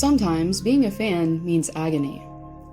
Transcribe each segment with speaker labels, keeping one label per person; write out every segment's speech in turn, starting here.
Speaker 1: Sometimes being a fan means agony,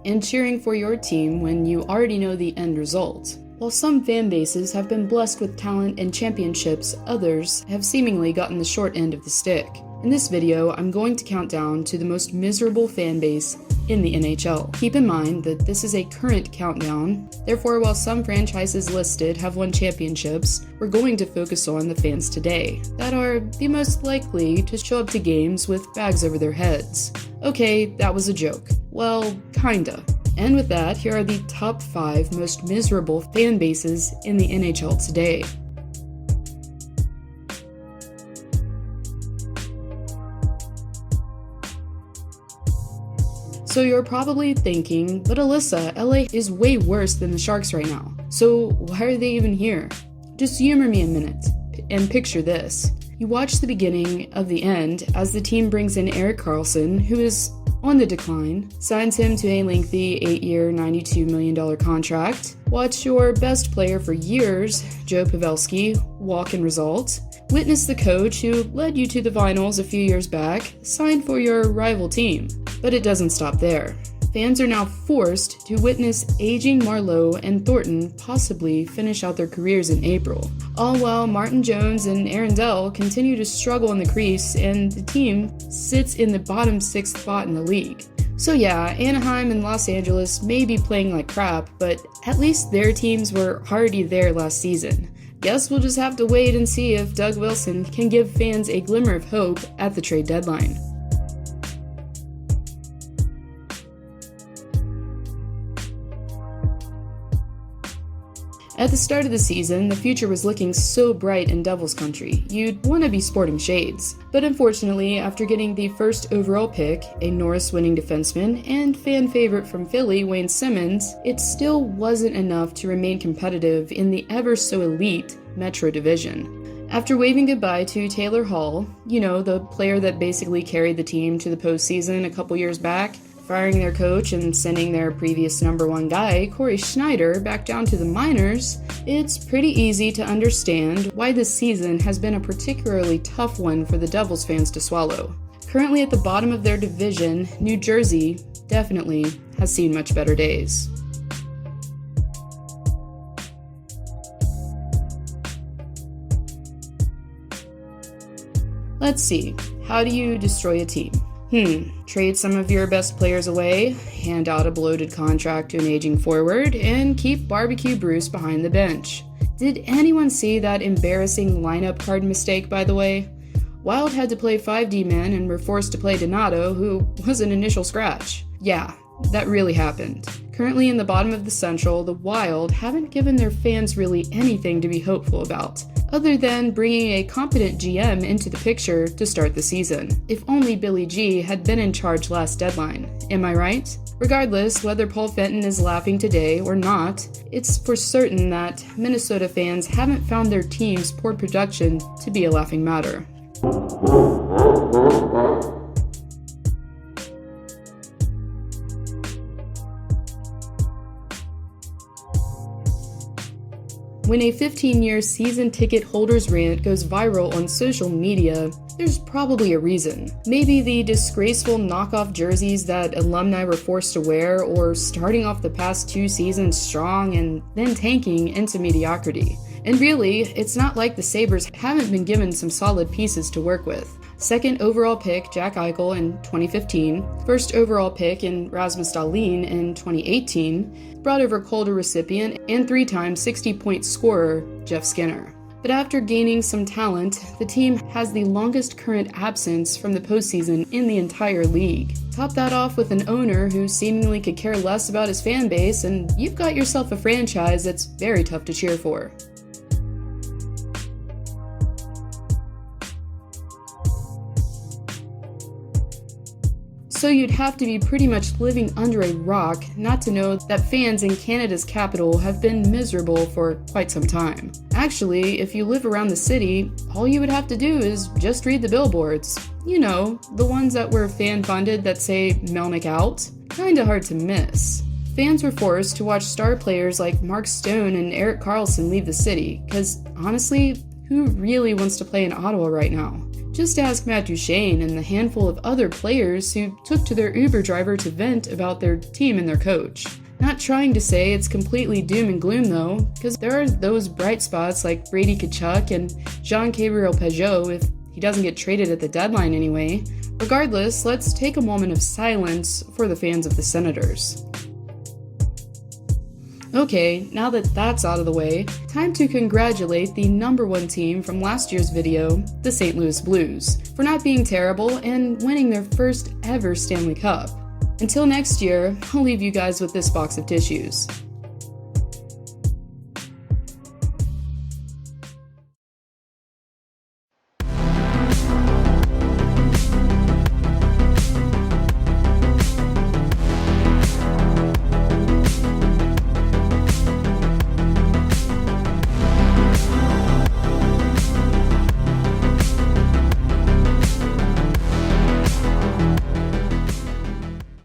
Speaker 1: and cheering for your team when you already know the end result. While some fan bases have been blessed with talent and championships, others have seemingly gotten the short end of the stick. In this video, I'm going to count down to the most miserable fan base in the NHL. Keep in mind that this is a current countdown, therefore while some franchises listed have won championships, we're going to focus on the fans today that are the most likely to show up to games with bags over their heads. Okay, that was a joke. Well, kinda. And with that, here are the top 5 most miserable fan bases in the NHL today. So you're probably thinking, but Alyssa, LA is way worse than the Sharks right now. So why are they even here? Just humor me a minute and picture this. You watch the beginning of the end as the team brings in Erik Karlsson, who is on the decline, signs him to a lengthy 8-year, $92 million contract. Watch your best player for years, Joe Pavelski, walk in result. Witness the coach who led you to the finals a few years back, signed for your rival team. But it doesn't stop there. Fans are now forced to witness aging Marleau and Thornton possibly finish out their careers in April. All while Martin Jones and Arundel continue to struggle in the crease and the team sits in the bottom 6th spot in the league. So yeah, Anaheim and Los Angeles may be playing like crap, but at least their teams were already there last season. Guess we'll just have to wait and see if Doug Wilson can give fans a glimmer of hope at the trade deadline. At the start of the season, the future was looking so bright in Devils country, you'd want to be sporting shades. But unfortunately, after getting the first overall pick, a Norris-winning defenseman, and fan favorite from Philly, Wayne Simmons, it still wasn't enough to remain competitive in the ever-so-elite Metro Division. After waving goodbye to Taylor Hall, the player that basically carried the team to the postseason a couple years back, firing their coach and sending their previous #1 guy, Corey Schneider, back down to the minors, it's pretty easy to understand why this season has been a particularly tough one for the Devils fans to swallow. Currently at the bottom of their division, New Jersey definitely has seen much better days. Let's see, how do you destroy a team? Trade some of your best players away, hand out a bloated contract to an aging forward, and keep Barbecue Bruce behind the bench. Did anyone see that embarrassing lineup card mistake, by the way? Wild had to play 5D men and were forced to play Donato, who was an initial scratch. Yeah, that really happened. Currently in the bottom of the Central, the Wild haven't given their fans really anything to be hopeful about, other than bringing a competent GM into the picture to start the season. If only Billy G had been in charge last deadline, am I right? Regardless, whether Paul Fenton is laughing today or not, it's for certain that Minnesota fans haven't found their team's poor production to be a laughing matter. When a 15-year season ticket holder's rant goes viral on social media, there's probably a reason. Maybe the disgraceful knockoff jerseys that alumni were forced to wear, or starting off the past 2 seasons strong and then tanking into mediocrity. And really, it's not like the Sabres haven't been given some solid pieces to work with. 2nd overall pick Jack Eichel in 2015, 1st overall pick in Rasmus Dahlin in 2018, brought over Calder recipient and 3-time 60-point scorer Jeff Skinner. But after gaining some talent, the team has the longest current absence from the postseason in the entire league. Top that off with an owner who seemingly could care less about his fan base, and you've got yourself a franchise that's very tough to cheer for. So you'd have to be pretty much living under a rock not to know that fans in Canada's capital have been miserable for quite some time. Actually, if you live around the city, all you would have to do is just read the billboards. The ones that were fan-funded that say Melnick out. Kinda hard to miss. Fans were forced to watch star players like Mark Stone and Erik Karlsson leave the city, because honestly, who really wants to play in Ottawa right now? Just ask Matt Duchene and the handful of other players who took to their Uber driver to vent about their team and their coach. Not trying to say it's completely doom and gloom though, because there are those bright spots like Brady Tkachuk and Jean-Gabriel Pageau if he doesn't get traded at the deadline anyway. Regardless, let's take a moment of silence for the fans of the Senators. Okay, now that that's out of the way, time to congratulate the #1 team from last year's video, the St. Louis Blues, for not being terrible and winning their first ever Stanley Cup. Until next year, I'll leave you guys with this box of tissues.